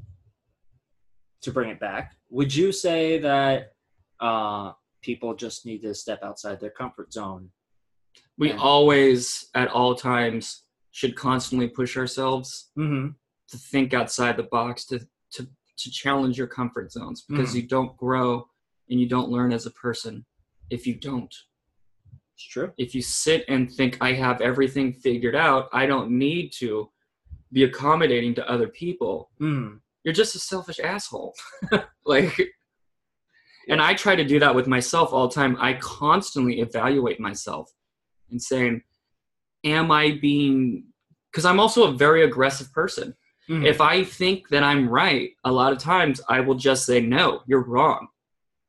to bring it back, would you say that people just need to step outside their comfort zone? We always, at all times, should constantly push ourselves to think outside the box, to challenge your comfort zones, because you don't grow and you don't learn as a person if you don't. It's true. If you sit and think, I have everything figured out, I don't need to be accommodating to other people, you're just a selfish asshole. And I try to do that with myself all the time. I constantly evaluate myself and saying, am I being, because I'm also a very aggressive person. If I think that I'm right, a lot of times I will just say, no, you're wrong.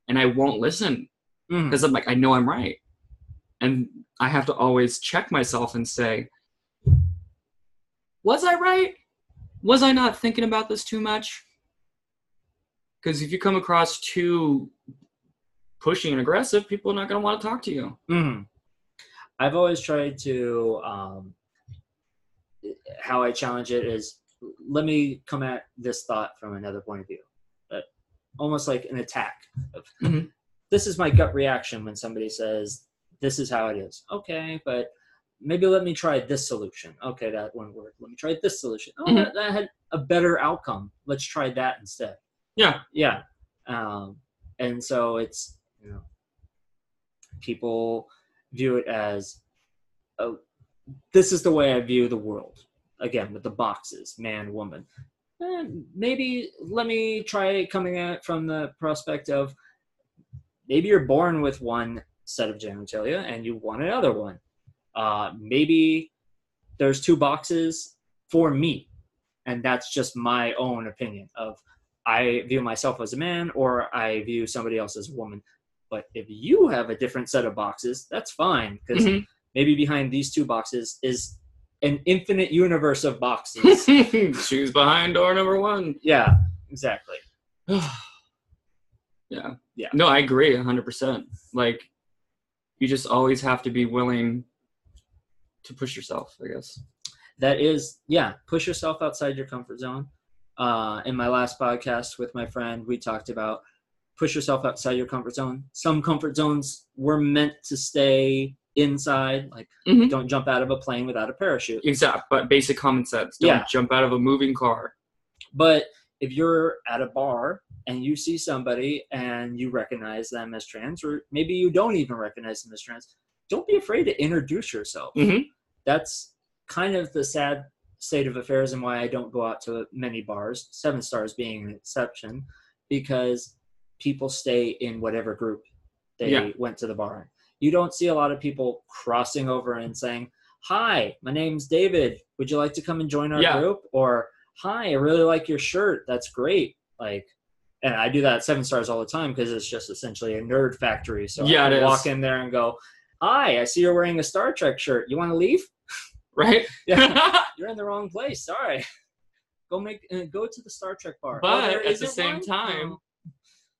And I won't listen because I'm like, I know I'm right. And I have to always check myself and say, was I right? Was I not thinking about this too much? Because if you come across too pushy and aggressive, people are not going to want to talk to you. I've always tried to, how I challenge it is, let me come at this thought from another point of view. Almost like an attack. This is my gut reaction when somebody says, this is how it is. Okay, but maybe let me try this solution. Okay, that one worked. Let me try this solution. Oh, that had a better outcome. Let's try that instead. Yeah. And so it's, people view it as, oh, this is the way I view the world. Again, with the boxes, man, woman. Maybe let me try coming at it from the prospect of, maybe you're born with one set of genitalia and you want another one. Maybe there's two boxes for me, and that's just my own opinion of, I view myself as a man or I view somebody else as a woman. But if you have a different set of boxes, that's fine, because maybe behind these two boxes is an infinite universe of boxes. Choose behind door number 1. Yeah, exactly. Yeah. No, I agree 100%. Like, you just always have to be willing to push yourself, I guess. That is, push yourself outside your comfort zone. In my last podcast with my friend, we talked about push yourself outside your comfort zone. Some comfort zones were meant to stay inside, like don't jump out of a plane without a parachute. Exactly, but basic common sense. Don't jump out of a moving car. But if you're at a bar and you see somebody and you recognize them as trans, or maybe you don't even recognize them as trans, don't be afraid to introduce yourself. That's kind of the sad state of affairs and why I don't go out to many bars, 7 Stars being an exception, because people stay in whatever group they went to the bar in. You don't see a lot of people crossing over and saying, hi, my name's David. Would you like to come and join our group? Or, hi, I really like your shirt. That's great. Like, and I do that at 7 Stars all the time because it's just essentially a nerd factory. So I can walk in there and go, hi, I see you're wearing a Star Trek shirt. You want to leave? Right? You're in the wrong place. Sorry. Go to the Star Trek bar. But at the same time,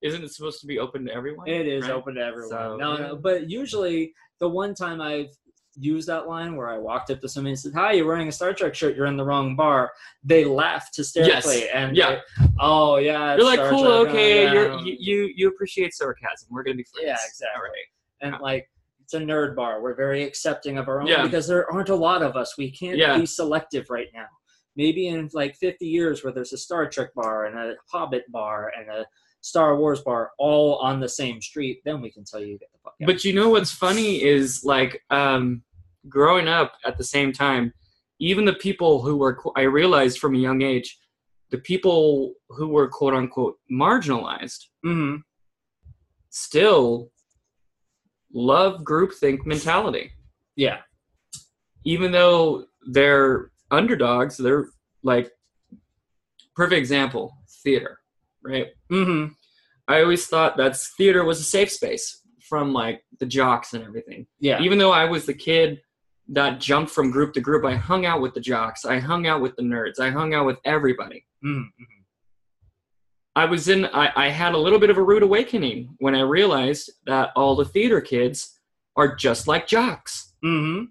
Isn't it supposed to be open to everyone? It is open to everyone. So, no. But usually, the one time I've used that line where I walked up to somebody and said, "Hi, you're wearing a Star Trek shirt. You're in the wrong bar." They laughed hysterically. Yes. And yeah. Oh, yeah. You're like, Star cool, Trek. okay. Yeah. You appreciate sarcasm. We're going to be friends. Yeah, exactly. All right. And like, it's a nerd bar. We're very accepting of our own because there aren't a lot of us. We can't be selective right now. Maybe in like 50 years where there's a Star Trek bar and a Hobbit bar and a Star Wars bar all on the same street, then we can tell you to get the fuck out. But you know what's funny is like growing up at the same time, even the people who were, I realized from a young age, the people who were quote unquote marginalized still love groupthink mentality. Yeah. Even though they're underdogs, they're like, perfect example, theater, right? Mm-hmm. I always thought that theater was a safe space from like the jocks and everything. Yeah. Even though I was the kid that jumped from group to group, I hung out with the jocks. I hung out with the nerds. I hung out with everybody. Mm-hmm. I had a little bit of a rude awakening when I realized that all the theater kids are just like jocks. Mm-hmm.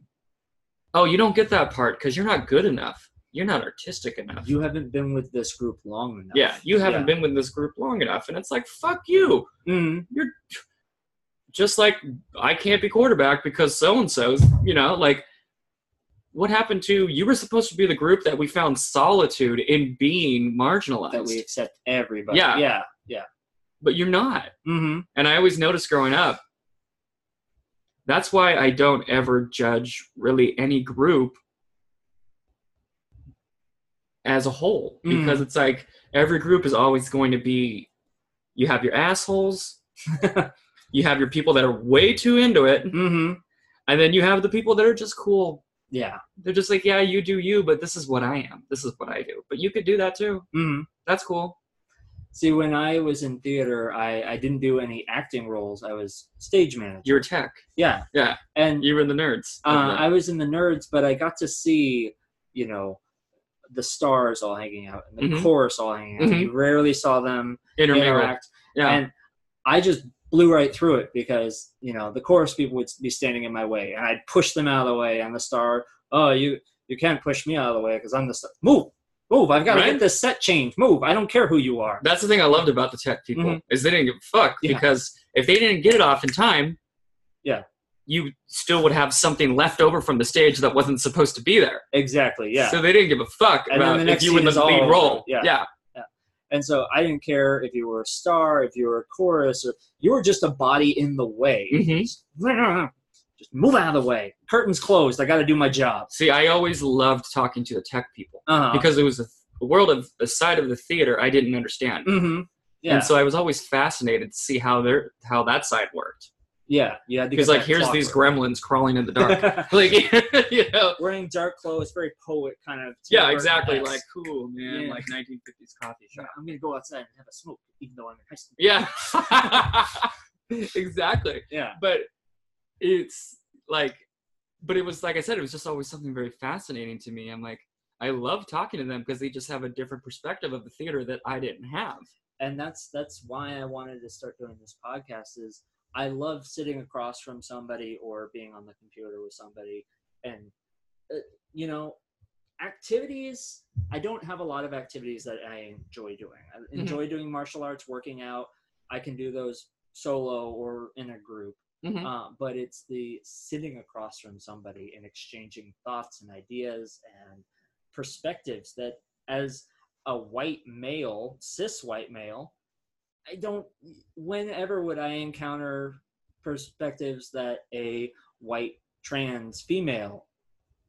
Oh, you don't get that part because you're not good enough. You're not artistic enough. You haven't been with this group long enough. Yeah, you haven't been with this group long enough. And it's like, fuck you. Mm-hmm. You're just like, I can't be quarterback because so-and-so's, like, what happened to, you were supposed to be the group that we found solitude in being marginalized. That we accept everybody. Yeah. But you're not. Mm-hmm. And I always noticed growing up, that's why I don't ever judge really any group as a whole. Because it's like, every group is always going to be, you have your assholes, you have your people that are way too into it, and then you have the people that are just cool. Yeah. They're just like, yeah, you do you, but this is what I am. This is what I do. But you could do that too. Mm-hmm. That's cool. See, when I was in theater, I didn't do any acting roles. I was stage manager. You were tech. Yeah. Yeah. And you were in the nerds. I was in the nerds, but I got to see, the stars all hanging out and the chorus all hanging out. You rarely saw them interact. Yeah. And I just blew right through it because, the chorus people would be standing in my way and I'd push them out of the way, and the star, oh, you can't push me out of the way because I'm the star. Move. I've got to get this set changed. Move. I don't care who you are. That's the thing I loved about the tech people is they didn't give a fuck because if they didn't get it off in time, you still would have something left over from the stage that wasn't supposed to be there. Exactly, yeah. So they didn't give a fuck about if you were the lead role. Yeah. And so I didn't care if you were a star, if you were a chorus, or you were just a body in the way. Just move out of the way. Curtains closed. I got to do my job. See, I always loved talking to the tech people because it was a side of the theater I didn't understand. Yeah. And so I was always fascinated to see how that side worked. Yeah. Because like, here's these gremlins crawling in the dark. Like, wearing dark clothes, very poet kind of. Yeah, exactly. Like, cool, man. Like 1950s coffee shop. I'm going to go outside and have a smoke, even though I'm in high school. Yeah. Exactly. Yeah. But it's like, it was, like I said, it was just always something very fascinating to me. I'm like, I love talking to them because they just have a different perspective of the theater that I didn't have. And that's why I wanted to start doing this podcast is I love sitting across from somebody or being on the computer with somebody. And, activities, I don't have a lot of activities that I enjoy doing. I enjoy doing martial arts, working out. I can do those solo or in a group. But it's the sitting across from somebody and exchanging thoughts and ideas and perspectives that as a white male, cis white male, whenever would I encounter perspectives that a white trans female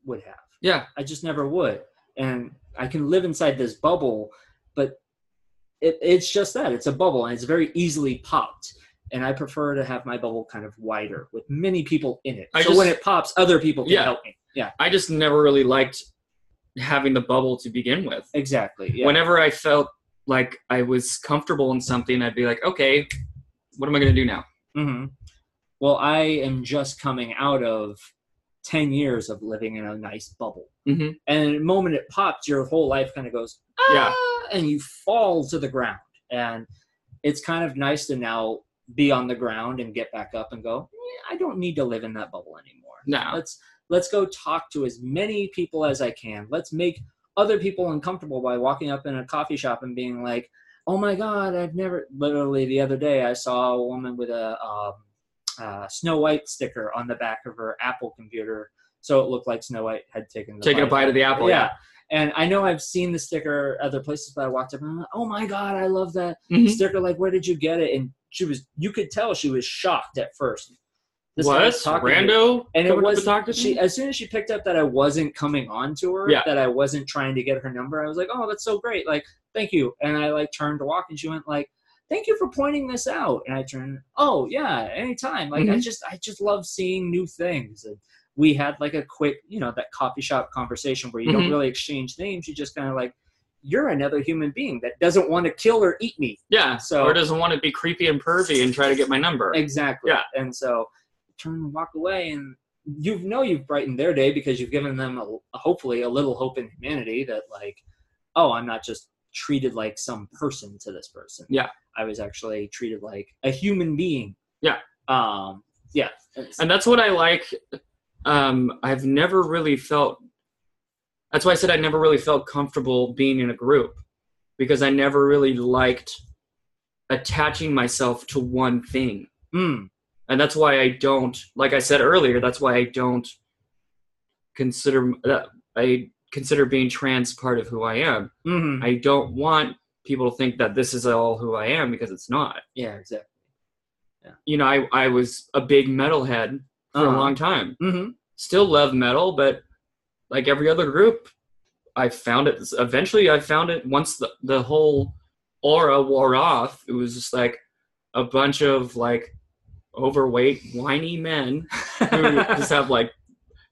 would have? Yeah. I just never would. And I can live inside this bubble, but it's just that. It's a bubble and it's very easily popped. And I prefer to have my bubble kind of wider with many people in it. When it pops, other people can help me. Yeah. I just never really liked having the bubble to begin with. Exactly. Yeah. Whenever I felt like I was comfortable in something, I'd be like, okay, what am I going to do now? Well, I am just coming out of 10 years of living in a nice bubble. And the moment it pops, your whole life kind of goes, and you fall to the ground. And it's kind of nice to now be on the ground and get back up and go, I don't need to live in that bubble anymore. No. Let's go talk to as many people as I can. Let's make other people uncomfortable by walking up in a coffee shop and being like, oh my God, literally the other day I saw a woman with a Snow White sticker on the back of her Apple computer. So it looked like Snow White had taken a bite of the apple. Yeah. And I know I've seen the sticker other places, but I walked up and I'm like, oh my God, I love that sticker. Like, where did you get it? And you could tell she was shocked at first. What? Rando? And it was, as soon as she picked up that I wasn't coming on to her, that I wasn't trying to get her number, I was like, oh, that's so great. Like, thank you. And I like turned to walk and she went like, thank you for pointing this out. And I turned, oh yeah, anytime. Like, I just love seeing new things. And we had like a quick, that coffee shop conversation where you don't really exchange names. You just kind of like, you're another human being that doesn't want to kill or eat me. Yeah. Or doesn't want to be creepy and pervy and try to get my number. Exactly. Yeah. And so turn and walk away, and you've brightened their day because you've given them hopefully a little hope in humanity that like, oh, I'm not just treated like some person to this person. Yeah. I was actually treated like a human being. Yeah. Yeah. And that's what I like. I've never really felt, that's why I said I never really felt comfortable being in a group, because I never really liked attaching myself to one thing. And that's why I don't, like I said earlier, that's why I don't consider being trans part of who I am. I don't want people to think that this is all who I am, because it's not. Yeah, exactly. Yeah. I was a big metalhead for a long time. Still love metal, but like every other group, I found it. Eventually, I found it once the whole aura wore off. It was just like a bunch of like overweight, whiny men who just have like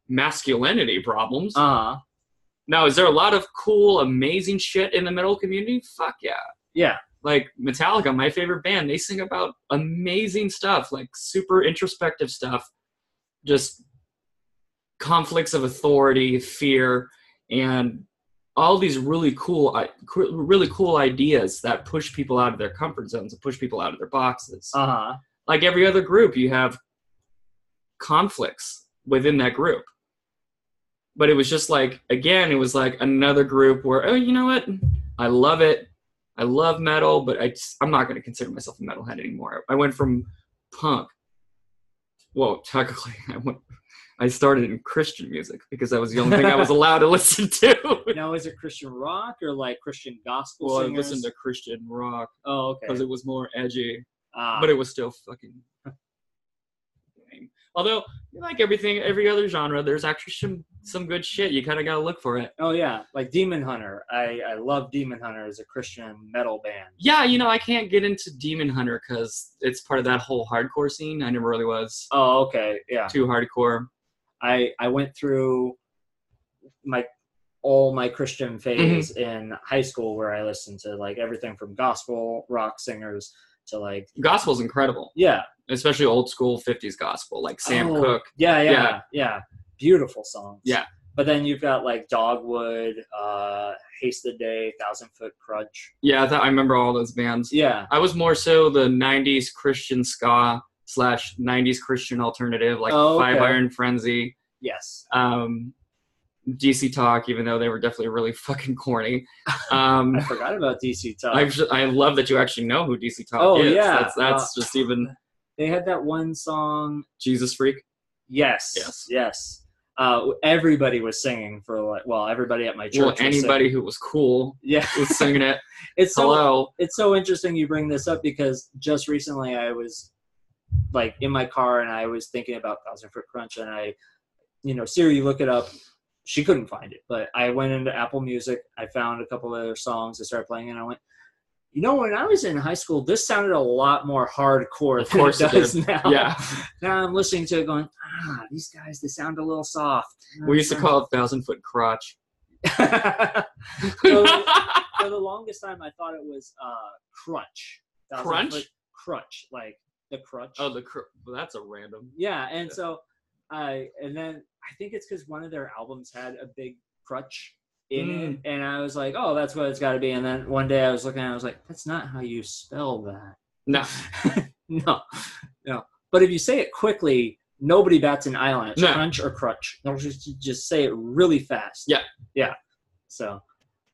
masculinity problems. Now, is there a lot of cool, amazing shit in the metal community? Fuck yeah. Yeah. Like Metallica, my favorite band, they sing about amazing stuff, like super introspective stuff, just conflicts of authority, fear, and all these really cool ideas that push people out of their comfort zones and push people out of their boxes. Like every other group, you have conflicts within that group. But it was just like, again, it was like another group where, oh, you know what? I love it. I love metal, but I'm not going to consider myself a metalhead anymore. I went from punk. Well, technically, I started in Christian music because that was the only thing I was allowed to listen to. Now, is it Christian rock or like Christian gospel singers? Well, I listened to Christian rock. Oh, okay. Because it was more edgy. But it was still fucking lame. Although, like every other genre, there's actually some good shit. You kind of got to look for it. Oh, yeah. Like Demon Hunter. I love Demon Hunter as a Christian metal band. Yeah, I can't get into Demon Hunter because it's part of that whole hardcore scene. I never really was. Oh, okay. Yeah. Too hardcore. I went through all my Christian phase in high school where I listened to like everything from gospel rock singers to like... Gospel's incredible. Yeah. Especially old school 50s gospel, like Sam Cooke. Yeah. Beautiful songs. Yeah. But then you've got like Dogwood, Haste the Day, 1,000 Foot Crutch. Yeah, I remember all those bands. Yeah. I was more so the 90s Christian ska / 90s Christian alternative, like Five Iron Frenzy. Yes. DC Talk, even though they were definitely really fucking corny. I forgot about DC Talk. I love that you actually know who DC Talk is. Oh, yeah. That's just even... They had that one song... Jesus Freak? Yes. Everybody was singing for like... Well, everybody at my church was anybody singing. Who was cool was singing it. It's so interesting you bring this up because just recently I was like in my car and I was thinking about 1,000 Foot Crunch and I... Siri, look it up. She couldn't find it, but I went into Apple Music. I found a couple of their songs. I started playing, and I went, when I was in high school, this sounded a lot more hardcore than it does now. Yeah. Now I'm listening to it going, these guys, they sound a little soft. We used to call it 1,000 Foot Crotch. For the longest time, I thought it was crutch. Crunch? Crutch, like the crutch. Oh, well, that's a random. Yeah, and then I think it's because one of their albums had a big crutch in it, and I was like, oh, that's what it's got to be. And then one day I was looking at it, I was like, that's not how you spell that. No. No. But if you say it quickly, nobody bats an eye on it. It's No. crunch or crutch. They'll just say it really fast. Yeah. So,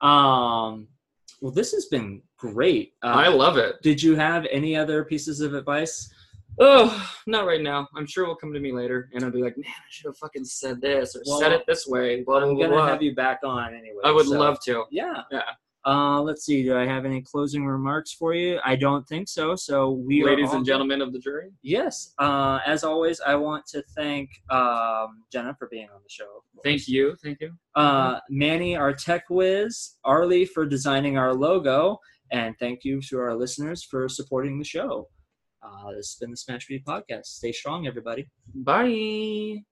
well, this has been great. I love it. Did you have any other pieces of advice? Oh, not right now. I'm sure it'll come to me later, and I'll be like, man, I should have fucking said this or said it this way. Blah, I'm blah, going to blah. have you back on anyway. I would love to. Yeah. Yeah. Let's see. Do I have any closing remarks for you? I don't think so. So Ladies and gentlemen of the jury. Yes. As always, I want to thank Jenna for being on the show. Thank you. Manny, our tech whiz, Arlie for designing our logo, and thank you to our listeners for supporting the show. This has been the Smashby Podcast. Stay strong, everybody. Bye.